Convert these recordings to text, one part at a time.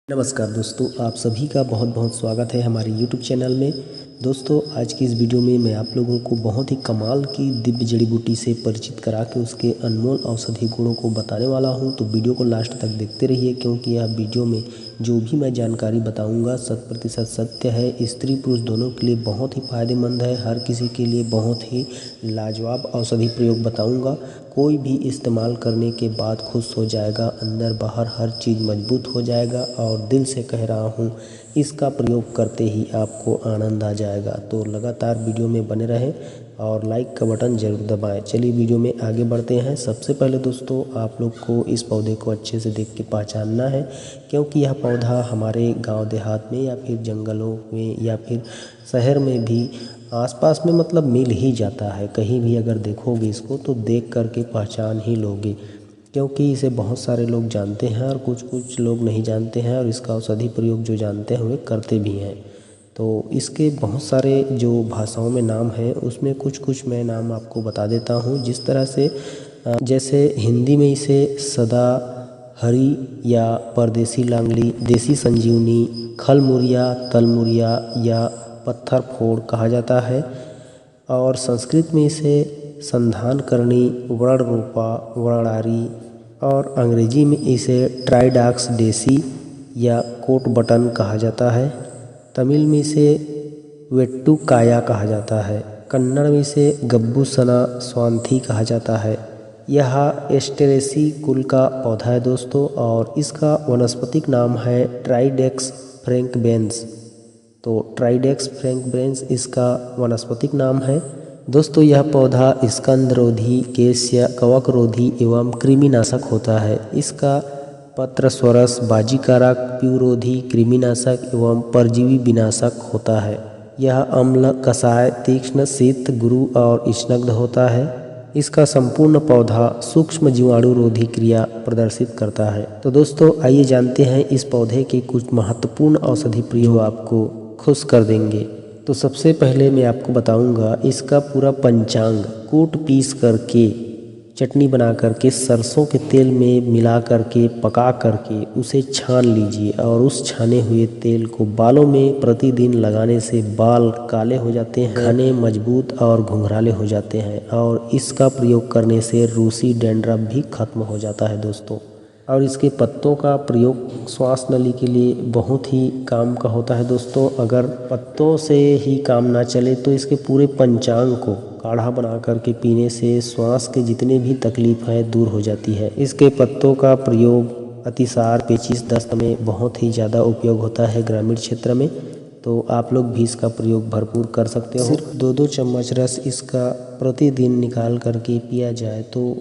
नमस्कार दोस्तों, आप सभी का बहुत बहुत स्वागत है हमारे YouTube चैनल में। दोस्तों, आज की इस वीडियो में मैं आप लोगों को बहुत ही कमाल की दिव्य जड़ी बूटी से परिचित करा के उसके अनमोल औषधि गुणों को बताने वाला हूं। तो वीडियो को लास्ट तक देखते रहिए, क्योंकि यह वीडियो में जो भी मैं जानकारी बताऊंगा 100% सत्य है। स्त्री पुरुष दोनों के लिए बहुत ही फायदेमंद है। हर किसी के लिए बहुत ही लाजवाब औषधि प्रयोग बताऊंगा। कोई भी इस्तेमाल करने के बाद खुश हो जाएगा, अंदर बाहर हर चीज़ मजबूत हो जाएगा। और दिल से कह रहा हूँ, इसका प्रयोग करते ही आपको आनंद आ जाएगा। तो लगातार वीडियो में बने रहें और लाइक का बटन ज़रूर दबाएं। चलिए वीडियो में आगे बढ़ते हैं। सबसे पहले दोस्तों, आप लोग को इस पौधे को अच्छे से देख के पहचानना है, क्योंकि यह पौधा हमारे गांव देहात में या फिर जंगलों में या फिर शहर में भी आसपास में मतलब मिल ही जाता है। कहीं भी अगर देखोगे इसको तो देख करके पहचान ही लोगे, क्योंकि इसे बहुत सारे लोग जानते हैं और कुछ कुछ लोग नहीं जानते हैं, और इसका औषधि प्रयोग जो जानते हैं वे करते भी हैं। तो इसके बहुत सारे जो भाषाओं में नाम हैं, उसमें कुछ कुछ मैं नाम आपको बता देता हूँ। जिस तरह से जैसे हिंदी में इसे सदा हरी या परदेसी लांगली, देसी संजीवनी, खलमुरिया, तलमुरिया या पत्थर फोड़ कहा जाता है। और संस्कृत में इसे संधान करनी, वर्ण रूपा, वर्णारी, और अंग्रेजी में इसे ट्राइडॉक्स डेसी या कोट बटन कहा जाता है। तमिल में इसे वेट्टू काया कहा जाता है। कन्नड़ में इसे गब्बूसना स्वांथी कहा जाता है। यह एस्टेरेसी कुल का पौधा है दोस्तों, और इसका वनस्पतिक नाम है ट्राइडेक्स फ्रैंकबेंस। तो ट्राइडेक्स फ्रैंकबेंस इसका वनस्पतिक नाम है दोस्तों। यह पौधा स्कंदरोधी, केश्य, कवकरोधी एवं कृमिनाशक होता है। इसका पत्र स्वरस बाजीकारक, प्यूरोधी, कृमिनाशक एवं परजीवी विनाशक होता है। यह अम्ल, कषाय, तीक्ष्ण, शीत, गुरु और स्निग्ध होता है। इसका संपूर्ण पौधा सूक्ष्म जीवाणु रोधी क्रिया प्रदर्शित करता है। तो दोस्तों, आइए जानते हैं इस पौधे के कुछ महत्वपूर्ण औषधि प्रयोग आपको खुश कर देंगे। तो सबसे पहले मैं आपको बताऊंगा इसका पूरा पंचांग। कूट पीस करके, चटनी बना करके, सरसों के तेल में मिला करके, पका करके उसे छान लीजिए, और उस छाने हुए तेल को बालों में प्रतिदिन लगाने से बाल काले हो जाते हैं, घने, मजबूत और घुंघराले हो जाते हैं। और इसका प्रयोग करने से रूसी डैंड्रफ भी खत्म हो जाता है दोस्तों। और इसके पत्तों का प्रयोग श्वास नली के लिए बहुत ही काम का होता है दोस्तों। अगर पत्तों से ही काम ना चले तो इसके पूरे पंचांग को काढ़ा बना करके पीने से श्वास के जितने भी तकलीफ है दूर हो जाती है। इसके पत्तों का प्रयोग अतिसार, पेचिश, दस्त में बहुत ही ज़्यादा उपयोग होता है ग्रामीण क्षेत्र में। तो आप लोग भी इसका प्रयोग भरपूर कर सकते हो। सिर्फ 2-2 चम्मच रस इसका प्रतिदिन निकाल करके पिया जाए तो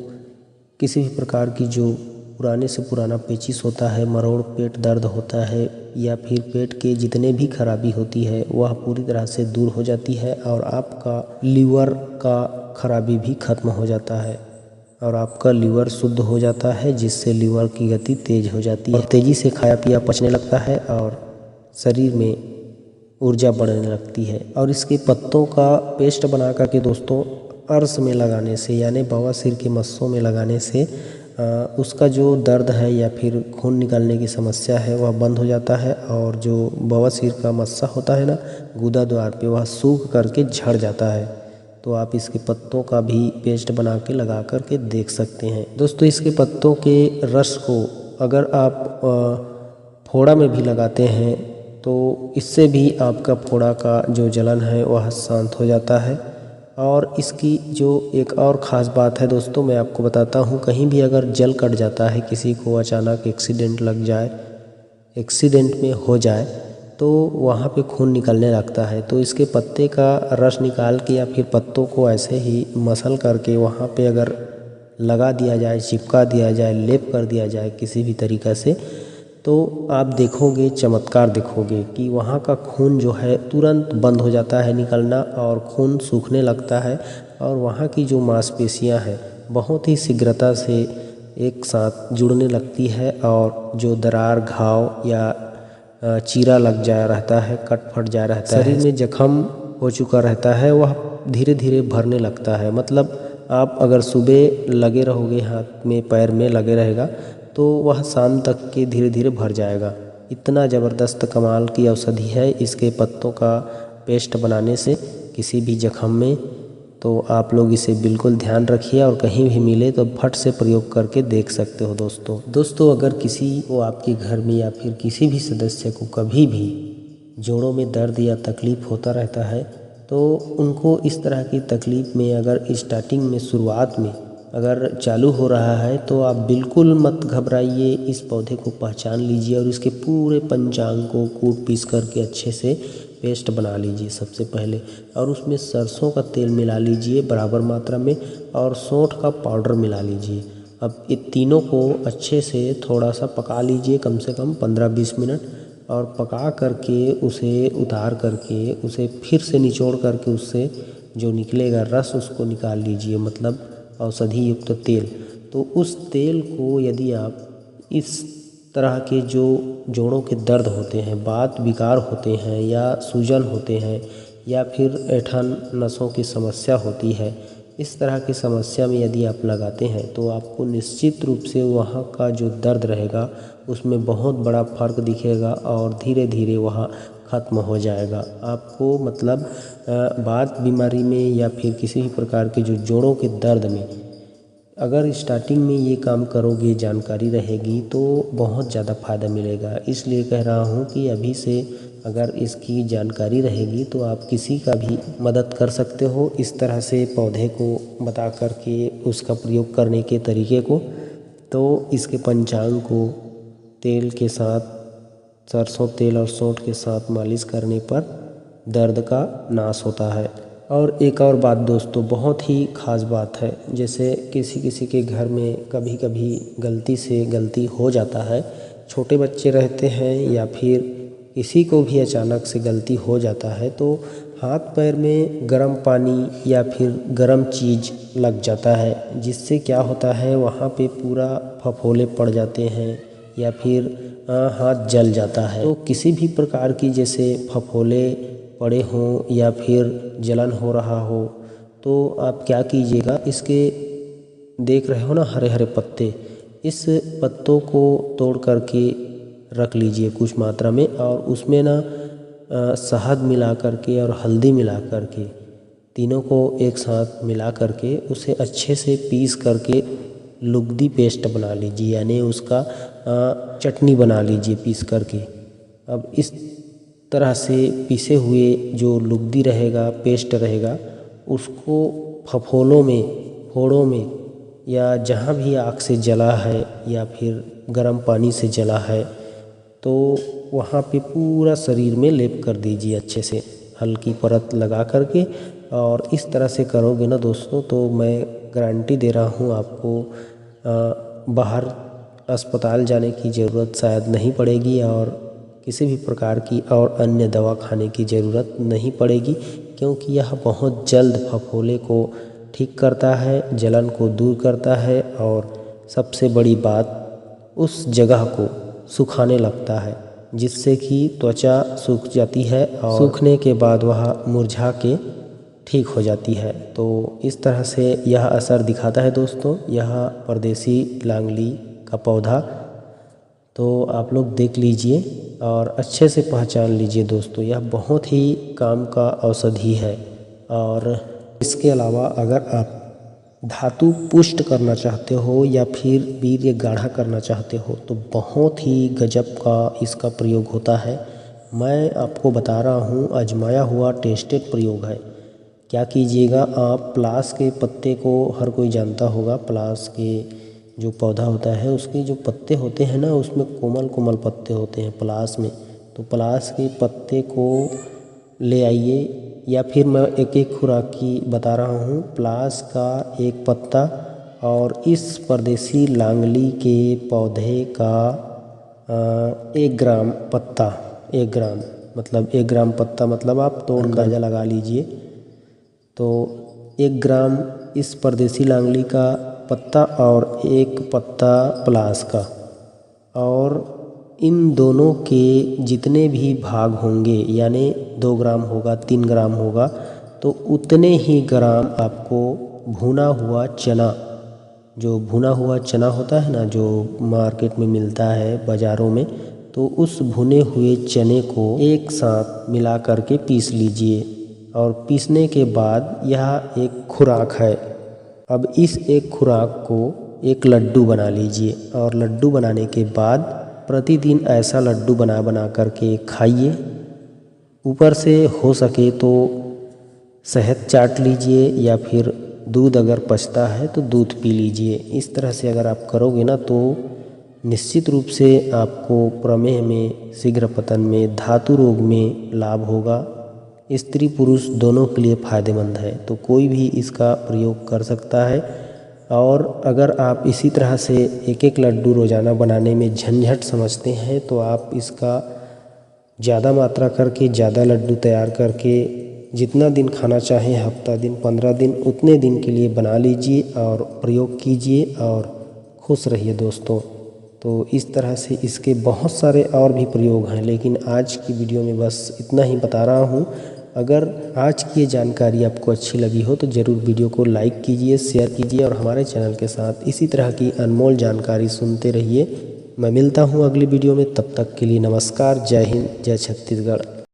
किसी भी प्रकार की जो पुराने से पुराना पेचिश होता है, मरोड़, पेट दर्द होता है, या फिर पेट के जितने भी खराबी होती है वह पूरी तरह से दूर हो जाती है। और आपका लीवर का खराबी भी खत्म हो जाता है, और आपका लीवर शुद्ध हो जाता है, जिससे लीवर की गति तेज हो जाती है, तेज़ी से खाया पिया पचने लगता है और शरीर में ऊर्जा बढ़ने लगती है। और इसके पत्तों का पेस्ट बना करके दोस्तों अर्श में लगाने से, यानी बवासीर के मस्सों में लगाने से उसका जो दर्द है या फिर खून निकलने की समस्या है वह बंद हो जाता है। और जो बवासीर का मस्सा होता है ना गुदा द्वार पे, वह सूख करके झड़ जाता है। तो आप इसके पत्तों का भी पेस्ट बना के लगा करके देख सकते हैं दोस्तों। इसके पत्तों के रस को अगर आप फोड़ा में भी लगाते हैं तो इससे भी आपका फोड़ा का जो जलन है वह शांत हो जाता है। और इसकी जो एक और ख़ास बात है दोस्तों, मैं आपको बताता हूँ। कहीं भी अगर जल कट जाता है, किसी को अचानक एक्सीडेंट लग जाए, एक्सीडेंट में हो जाए, तो वहाँ पे खून निकलने लगता है। तो इसके पत्ते का रस निकाल के या फिर पत्तों को ऐसे ही मसल करके वहाँ पे अगर लगा दिया जाए, चिपका दिया जाए, लेप कर दिया जाए किसी भी तरीक़ा से, तो आप देखोगे, चमत्कार देखोगे कि वहाँ का खून जो है तुरंत बंद हो जाता है निकलना, और खून सूखने लगता है। और वहाँ की जो मांसपेशियाँ हैं बहुत ही शीघ्रता से एक साथ जुड़ने लगती है, और जो दरार, घाव या चीरा लग जाया रहता है, कट फट जाया रहता है, शरीर में जख्म हो चुका रहता है, वह धीरे धीरे भरने लगता है। मतलब आप अगर सुबह लगे रहोगे, हाथ में पैर में लगे रहेगा, तो वह शाम तक के धीरे धीरे भर जाएगा। इतना ज़बरदस्त कमाल की औषधि है इसके पत्तों का पेस्ट बनाने से किसी भी जख्म में। तो आप लोग इसे बिल्कुल ध्यान रखिए और कहीं भी मिले तो फट से प्रयोग करके देख सकते हो दोस्तों अगर किसी को आपके घर में या फिर किसी भी सदस्य को कभी भी जोड़ों में दर्द या तकलीफ़ होता रहता है तो उनको इस तरह की तकलीफ़ में अगर स्टार्टिंग में शुरुआत में अगर चालू हो रहा है तो आप बिल्कुल मत घबराइए। इस पौधे को पहचान लीजिए और इसके पूरे पंचांग को कूट पीस करके अच्छे से पेस्ट बना लीजिए सबसे पहले, और उसमें सरसों का तेल मिला लीजिए बराबर मात्रा में और सौंठ का पाउडर मिला लीजिए। अब ये तीनों को अच्छे से थोड़ा सा पका लीजिए, कम से कम 15-20 मिनट, और पका करके उसे उतार करके उसे फिर से निचोड़ करके उससे जो निकलेगा रस उसको निकाल लीजिए, मतलब औषधि युक्त तेल। तो उस तेल को यदि आप इस तरह के जो जोड़ों के दर्द होते हैं, बात विकार होते हैं या सूजन होते हैं या फिर ऐंठन नसों की समस्या होती है, इस तरह की समस्या में यदि आप लगाते हैं तो आपको निश्चित रूप से वहाँ का जो दर्द रहेगा उसमें बहुत बड़ा फ़र्क दिखेगा और धीरे धीरे वह ख़त्म हो जाएगा। आपको मतलब बात बीमारी में या फिर किसी भी प्रकार के जो जोड़ों के दर्द में अगर स्टार्टिंग में ये काम करोगे, जानकारी रहेगी तो बहुत ज़्यादा फ़ायदा मिलेगा। इसलिए कह रहा हूँ कि अभी से अगर इसकी जानकारी रहेगी तो आप किसी का भी मदद कर सकते हो इस तरह से पौधे को बता कर के उसका प्रयोग करने के तरीके को। तो इसके पंचांग को तेल के साथ, सरसों तेल और सौंठ के साथ मालिश करने पर दर्द का नाश होता है। और एक और बात दोस्तों, बहुत ही ख़ास बात है, जैसे किसी किसी के घर में कभी कभी गलती हो जाता है, छोटे बच्चे रहते हैं या फिर किसी को भी अचानक से गलती हो जाता है तो हाथ पैर में गर्म पानी या फिर गर्म चीज़ लग जाता है, जिससे क्या होता है वहाँ पे पूरा फफोले पड़ जाते हैं या फिर हाथ जल जाता है। तो किसी भी प्रकार की जैसे फफोले पड़े हों या फिर जलन हो रहा हो तो आप क्या कीजिएगा, इसके देख रहे हो ना हरे हरे पत्ते, इस पत्तों को तोड़ करके रख लीजिए कुछ मात्रा में और उसमें ना शहद मिला करके और हल्दी मिला करके तीनों को एक साथ मिला करके उसे अच्छे से पीस करके लुगदी पेस्ट बना लीजिए, यानी उसका चटनी बना लीजिए पीस करके। अब इस तरह से पीसे हुए जो लुगदी रहेगा, पेस्ट रहेगा, उसको फफोलों में, फोड़ों में या जहाँ भी आग से जला है या फिर गर्म पानी से जला है तो वहाँ पे पूरा शरीर में लेप कर दीजिए अच्छे से, हल्की परत लगा करके। और इस तरह से करोगे ना दोस्तों तो मैं गारंटी दे रहा हूँ आपको बाहर अस्पताल जाने की ज़रूरत शायद नहीं पड़ेगी और किसी भी प्रकार की और अन्य दवा खाने की ज़रूरत नहीं पड़ेगी, क्योंकि यह बहुत जल्द फफोले को ठीक करता है, जलन को दूर करता है और सबसे बड़ी बात उस जगह को सुखाने लगता है, जिससे कि त्वचा सूख जाती है और सूखने के बाद वह मुरझा के ठीक हो जाती है। तो इस तरह से यह असर दिखाता है दोस्तों यह परदेसी लांगली का पौधा। तो आप लोग देख लीजिए और अच्छे से पहचान लीजिए दोस्तों, यह बहुत ही काम का औषधि है। और इसके अलावा अगर आप धातु पुष्ट करना चाहते हो या फिर वीर्य गाढ़ा करना चाहते हो तो बहुत ही गजब का इसका प्रयोग होता है। मैं आपको बता रहा हूँ, आजमाया हुआ टेस्टेड प्रयोग है। क्या कीजिएगा, आप पलास के पत्ते को हर कोई जानता होगा, पलास के जो पौधा होता है उसके जो पत्ते होते हैं ना, उसमें कोमल कोमल पत्ते होते हैं पलास में। तो पलास के पत्ते को ले आइए, या फिर मैं एक एक खुराक की बता रहा हूँ। पलास का एक पत्ता और इस परदेसी लांगली के पौधे का 1 ग्राम पत्ता, 1 ग्राम मतलब 1 ग्राम पत्ता, मतलब आप तोड़ अंदाज़ा लगा लीजिए। तो 1 ग्राम इस परदेसी लांगली का पत्ता और 1 पत्ता पलास का, और इन दोनों के जितने भी भाग होंगे, यानी 2 ग्राम होगा, 3 ग्राम होगा, तो उतने ही ग्राम आपको भुना हुआ चना, जो भुना हुआ चना होता है ना, जो मार्केट में मिलता है बाज़ारों में, तो उस भुने हुए चने को एक साथ मिला करके पीस लीजिए। और पीसने के बाद यह एक खुराक है। अब इस एक खुराक को एक लड्डू बना लीजिए और लड्डू बनाने के बाद प्रतिदिन ऐसा लड्डू बना बना करके खाइए। ऊपर से हो सके तो शहद चाट लीजिए या फिर दूध अगर पचता है तो दूध पी लीजिए। इस तरह से अगर आप करोगे ना तो निश्चित रूप से आपको प्रमेह में, शीघ्र पतन में, धातु रोग में लाभ होगा। स्त्री पुरुष दोनों के लिए फ़ायदेमंद है, तो कोई भी इसका प्रयोग कर सकता है। और अगर आप इसी तरह से एक एक लड्डू रोज़ाना बनाने में झंझट समझते हैं तो आप इसका ज़्यादा मात्रा करके, ज़्यादा लड्डू तैयार करके जितना दिन खाना चाहें, हफ्ता दिन, 15 दिन, उतने दिन के लिए बना लीजिए और प्रयोग कीजिए और खुश रहिए दोस्तों। तो इस तरह से इसके बहुत सारे और भी प्रयोग हैं, लेकिन आज की वीडियो में बस इतना ही बता रहा हूँ। अगर आज की ये जानकारी आपको अच्छी लगी हो तो ज़रूर वीडियो को लाइक कीजिए, शेयर कीजिए और हमारे चैनल के साथ इसी तरह की अनमोल जानकारी सुनते रहिए। मैं मिलता हूँ अगली वीडियो में, तब तक के लिए नमस्कार। जय हिंद, जय छत्तीसगढ़।